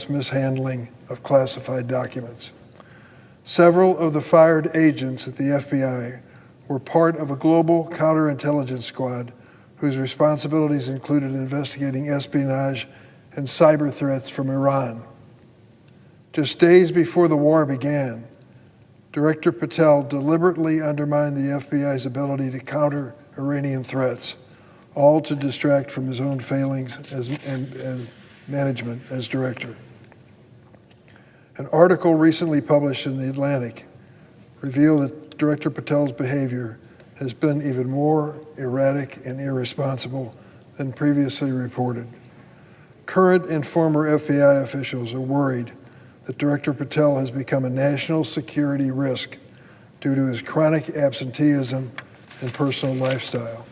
mishandling of classified documents. Several of the fired agents at the FBI were part of a global counterintelligence squad whose responsibilities included investigating espionage and cyber threats from Iran. Just days before the war began, Director Patel deliberately undermined the FBI's ability to counter Iranian threats, all to distract from his own failings as management as director. An article recently published in The Atlantic revealed that Director Patel's behavior has been even more erratic and irresponsible than previously reported. Current and former FBI officials are worried that Director Patel has become a national security risk due to his chronic absenteeism and personal lifestyle.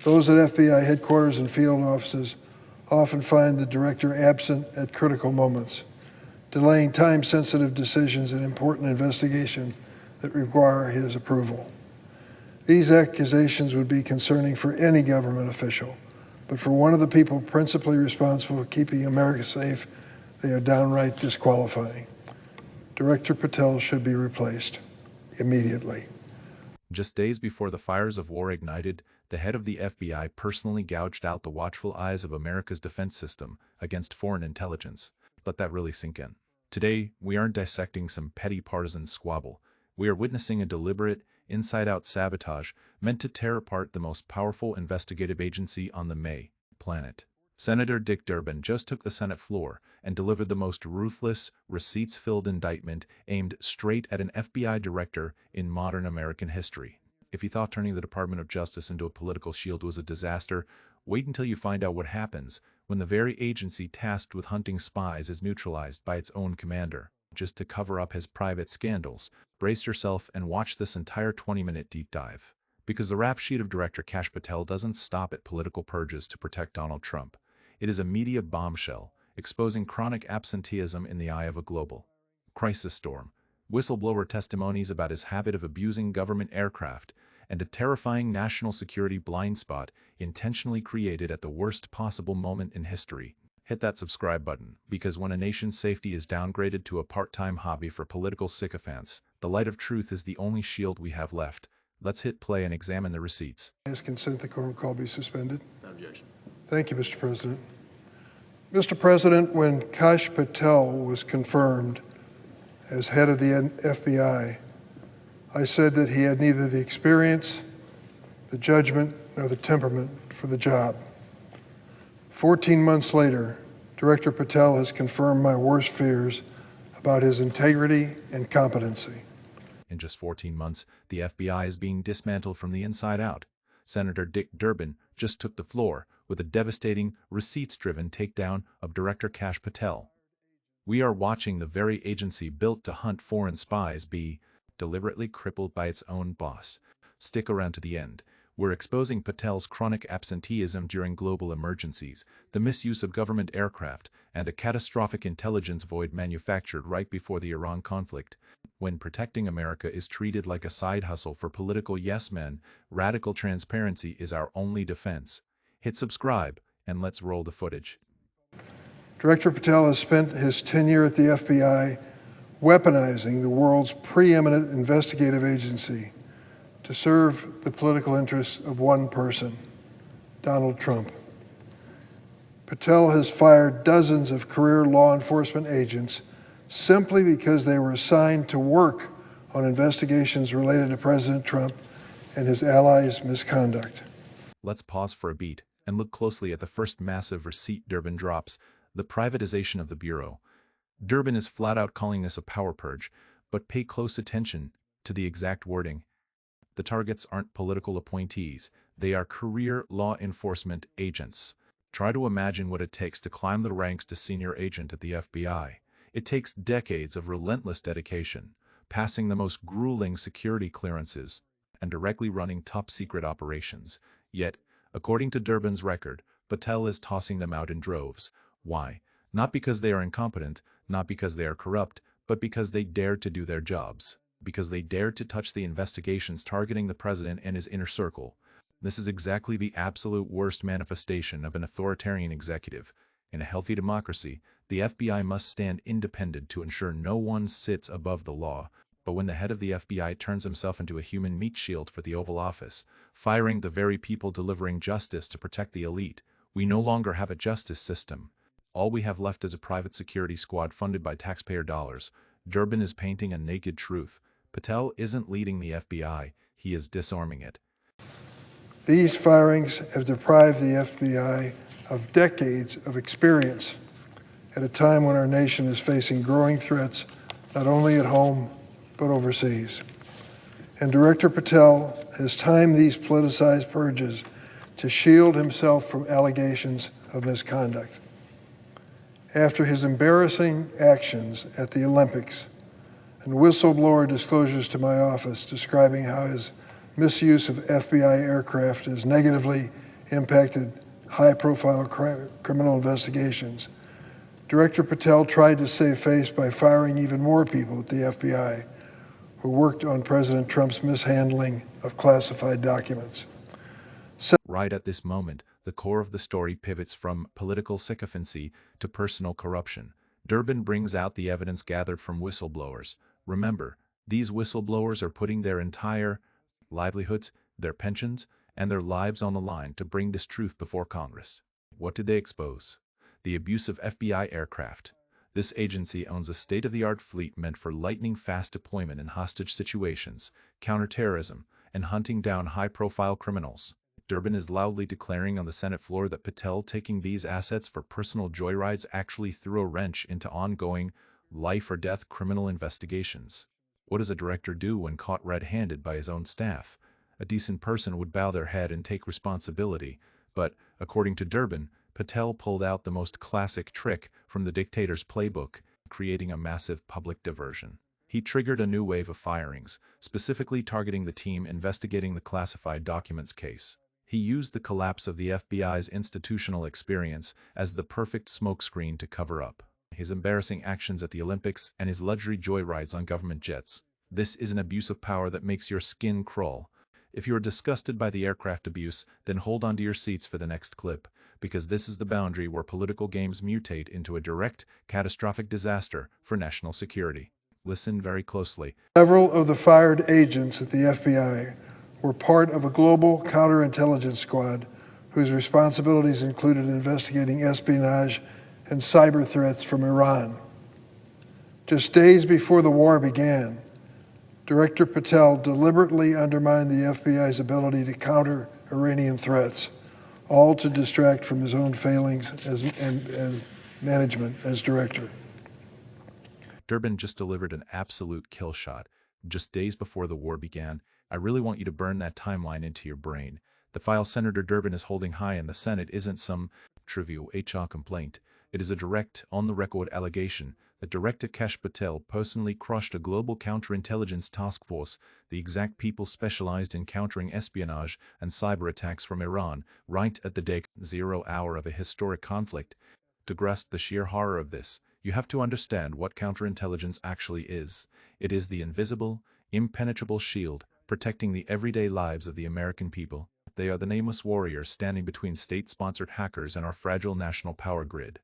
Those at FBI headquarters and field offices often find the director absent at critical moments, delaying time-sensitive decisions in important investigations that require his approval. These accusations would be concerning for any government official, but for one of the people principally responsible for keeping America safe, they are downright disqualifying. Director Patel should be replaced immediately. Just days before the fires of war ignited, the head of the FBI personally gouged out the watchful eyes of America's defense system against foreign intelligence. Let that really sink in. Today, we aren't dissecting some petty partisan squabble. We are witnessing a deliberate, inside-out sabotage meant to tear apart the most powerful investigative agency on the planet. Senator Dick Durbin just took the Senate floor and delivered the most ruthless, receipts-filled indictment aimed straight at an FBI director in modern American history. If you thought turning the Department of Justice into a political shield was a disaster, wait until you find out what happens when the very agency tasked with hunting spies is neutralized by its own commander, just to cover up his private scandals. Brace yourself and watch this entire 20-minute deep dive. Because the rap sheet of Director Kash Patel doesn't stop at political purges to protect Donald Trump. It is a media bombshell, exposing chronic absenteeism in the eye of a global crisis storm, whistleblower testimonies about his habit of abusing government aircraft, and a terrifying national security blind spot intentionally created at the worst possible moment in history. Hit that subscribe button, because when a nation's safety is downgraded to a part-time hobby for political sycophants, the light of truth is the only shield we have left. Let's hit play and examine the receipts. Ask consent the quorum call be suspended. No objection. Thank you, Mr. President. Mr. President, when Kash Patel was confirmed as head of the FBI, I said that he had neither the experience, the judgment, nor the temperament for the job. 14 months later, Director Patel has confirmed my worst fears about his integrity and competency. In just 14 months, the FBI is being dismantled from the inside out. Senator Dick Durbin just took the floor with a devastating, receipts-driven takedown of Director Kash Patel. We are watching the very agency built to hunt foreign spies be deliberately crippled by its own boss. Stick around to the end. We're exposing Patel's chronic absenteeism during global emergencies, the misuse of government aircraft, and a catastrophic intelligence void manufactured right before the Iran conflict. When protecting America is treated like a side hustle for political yes-men, radical transparency is our only defense. Hit subscribe, and let's roll the footage. Director Patel has spent his tenure at the FBI weaponizing the world's preeminent investigative agency to serve the political interests of one person, Donald Trump. Patel has fired dozens of career law enforcement agents simply because they were assigned to work on investigations related to President Trump and his allies' misconduct. Let's pause for a beat and look closely at the first massive receipt Durbin drops, the privatization of the Bureau. Durbin is flat out calling this a power purge, but pay close attention to the exact wording. The targets aren't political appointees, they are career law enforcement agents. Try to imagine what it takes to climb the ranks to senior agent at the FBI. It takes decades of relentless dedication, passing the most grueling security clearances, and directly running top-secret operations. Yet, according to Durbin's record, Patel is tossing them out in droves. Why? Not because they are incompetent, not because they are corrupt, but because they dared to do their jobs. Because they dared to touch the investigations targeting the president and his inner circle. This is exactly the absolute worst manifestation of an authoritarian executive. In a healthy democracy, the FBI must stand independent to ensure no one sits above the law. But when the head of the FBI turns himself into a human meat shield for the Oval Office, firing the very people delivering justice to protect the elite, we no longer have a justice system. All we have left is a private security squad funded by taxpayer dollars. Durbin is painting a naked truth. Patel isn't leading the FBI, he is disarming it. These firings have deprived the FBI of decades of experience at a time when our nation is facing growing threats not only at home but overseas. And Director Patel has timed these politicized purges to shield himself from allegations of misconduct. After his embarrassing actions at the Olympics and whistleblower disclosures to my office describing how his misuse of FBI aircraft has negatively impacted high-profile criminal investigations, Director Patel tried to save face by firing even more people at the FBI who worked on President Trump's mishandling of classified documents. Right at this moment, the core of the story pivots from political sycophancy to personal corruption. Durbin brings out the evidence gathered from whistleblowers. Remember, these whistleblowers are putting their entire livelihoods, their pensions, and their lives on the line to bring this truth before Congress. What did they expose? The abuse of FBI aircraft. This agency owns a state-of-the-art fleet meant for lightning-fast deployment in hostage situations, counterterrorism, and hunting down high-profile criminals. Durbin is loudly declaring on the Senate floor that Patel taking these assets for personal joyrides actually threw a wrench into ongoing, life-or-death criminal investigations. What does a director do when caught red-handed by his own staff? A decent person would bow their head and take responsibility, but, according to Durbin, Patel pulled out the most classic trick from the dictator's playbook, creating a massive public diversion. He triggered a new wave of firings, specifically targeting the team investigating the classified documents case. He used the collapse of the FBI's institutional experience as the perfect smokescreen to cover up his embarrassing actions at the Olympics and his luxury joyrides on government jets. This is an abuse of power that makes your skin crawl. If you are disgusted by the aircraft abuse, then hold on to your seats for the next clip, because this is the boundary where political games mutate into a direct, catastrophic disaster for national security. Listen very closely. Several of the fired agents at the FBI were part of a global counterintelligence squad whose responsibilities included investigating espionage and cyber threats from Iran. Just days before the war began, Director Patel deliberately undermined the FBI's ability to counter Iranian threats, all to distract from his own failings as management as director. Durbin just delivered an absolute kill shot. Just days before the war began, I really want you to burn that timeline into your brain. The file Senator Durbin is holding high in the Senate isn't some trivial HR complaint. It is a direct, on-the-record allegation that Director Kash Patel personally crushed a global counterintelligence task force, the exact people specialized in countering espionage and cyber attacks from Iran, right at the day 0 hour of a historic conflict. To grasp the sheer horror of this, you have to understand what counterintelligence actually is. It is the invisible, impenetrable shield protecting the everyday lives of the American people. They are the nameless warriors standing between state-sponsored hackers and our fragile national power grid.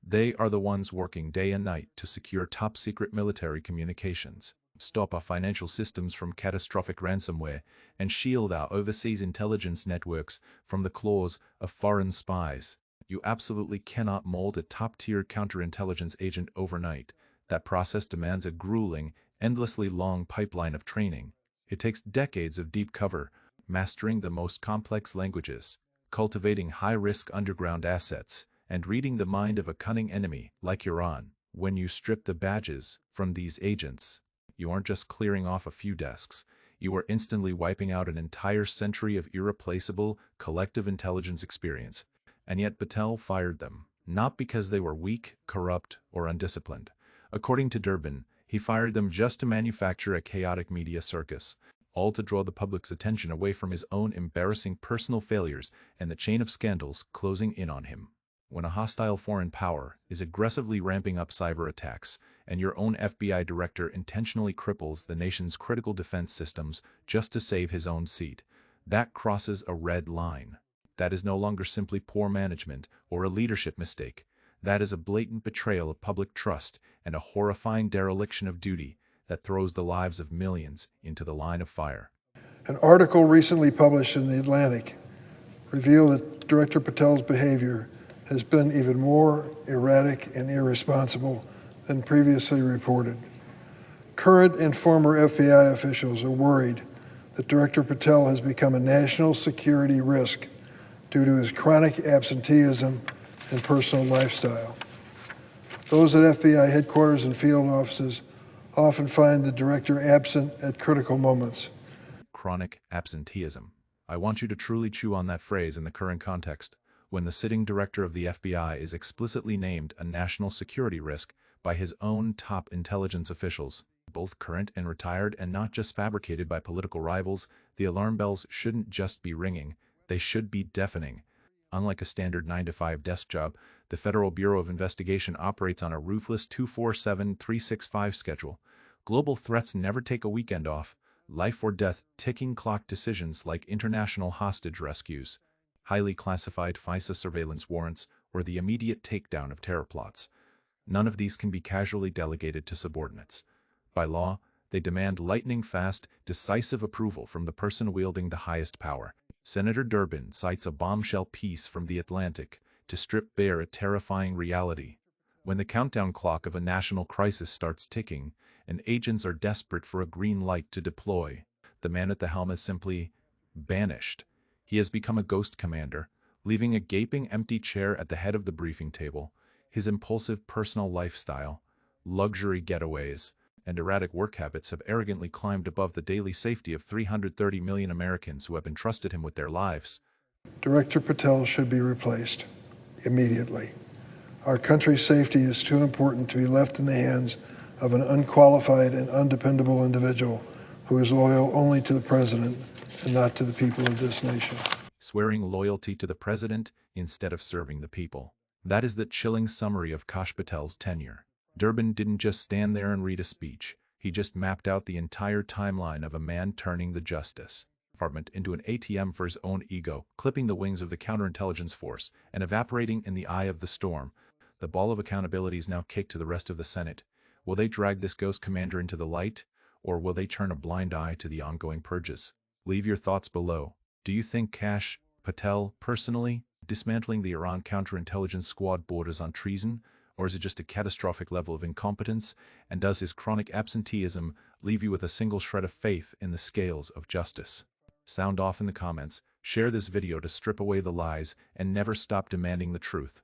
They are the ones working day and night to secure top-secret military communications, stop our financial systems from catastrophic ransomware, and shield our overseas intelligence networks from the claws of foreign spies. You absolutely cannot mold a top-tier counterintelligence agent overnight. That process demands a grueling, endlessly long pipeline of training. It takes decades of deep cover, mastering the most complex languages, cultivating high-risk underground assets, and reading the mind of a cunning enemy like Iran. When you strip the badges from these agents, you aren't just clearing off a few desks, you are instantly wiping out an entire century of irreplaceable collective intelligence experience. And yet Patel fired them, not because they were weak, corrupt, or undisciplined. According to Durbin, he fired them just to manufacture a chaotic media circus, all to draw the public's attention away from his own embarrassing personal failures and the chain of scandals closing in on him. When a hostile foreign power is aggressively ramping up cyber attacks, and your own FBI director intentionally cripples the nation's critical defense systems just to save his own seat, that crosses a red line. That is no longer simply poor management or a leadership mistake. That is a blatant betrayal of public trust and a horrifying dereliction of duty that throws the lives of millions into the line of fire. An article recently published in The Atlantic revealed that Director Patel's behavior has been even more erratic and irresponsible than previously reported. Current and former FBI officials are worried that Director Patel has become a national security risk due to his chronic absenteeism and personal lifestyle. Those at FBI headquarters and field offices often find the director absent at critical moments. Chronic absenteeism. I want you to truly chew on that phrase in the current context, when the sitting director of the FBI is explicitly named a national security risk by his own top intelligence officials, both current and retired, and not just fabricated by political rivals. The alarm bells shouldn't just be ringing, they should be deafening. Unlike a standard 9-to-5 desk job, the Federal Bureau of Investigation operates on a ruthless 24/7/365 schedule. Global threats never take a weekend off. Life or death ticking clock decisions like international hostage rescues, highly classified FISA surveillance warrants, or the immediate takedown of terror plots. None of these can be casually delegated to subordinates. By law, they demand lightning-fast, decisive approval from the person wielding the highest power. Senator Durbin cites a bombshell piece from The Atlantic to strip bare a terrifying reality. When the countdown clock of a national crisis starts ticking, and agents are desperate for a green light to deploy, the man at the helm is simply banished. He has become a ghost commander, leaving a gaping empty chair at the head of the briefing table. His impulsive personal lifestyle, luxury getaways, and erratic work habits have arrogantly climbed above the daily safety of 330 million Americans who have entrusted him with their lives. Director Patel should be replaced immediately. Our country's safety is too important to be left in the hands of an unqualified and undependable individual who is loyal only to the president and not to the people of this nation. Swearing loyalty to the president instead of serving the people. That is the chilling summary of Kash Patel's tenure. Durbin didn't just stand there and read a speech. He just mapped out the entire timeline of a man turning the Justice Department into an ATM for his own ego, clipping the wings of the counterintelligence force, and evaporating in the eye of the storm. The ball of accountability is now kicked to the rest of the Senate. Will they drag this ghost commander into the light, or will they turn a blind eye to the ongoing purges? Leave your thoughts below. Do you think Kash Patel, personally, dismantling the Iran counterintelligence squad borders on treason, or is it just a catastrophic level of incompetence? And does his chronic absenteeism leave you with a single shred of faith in the scales of justice? Sound off in the comments, share this video to strip away the lies, and never stop demanding the truth.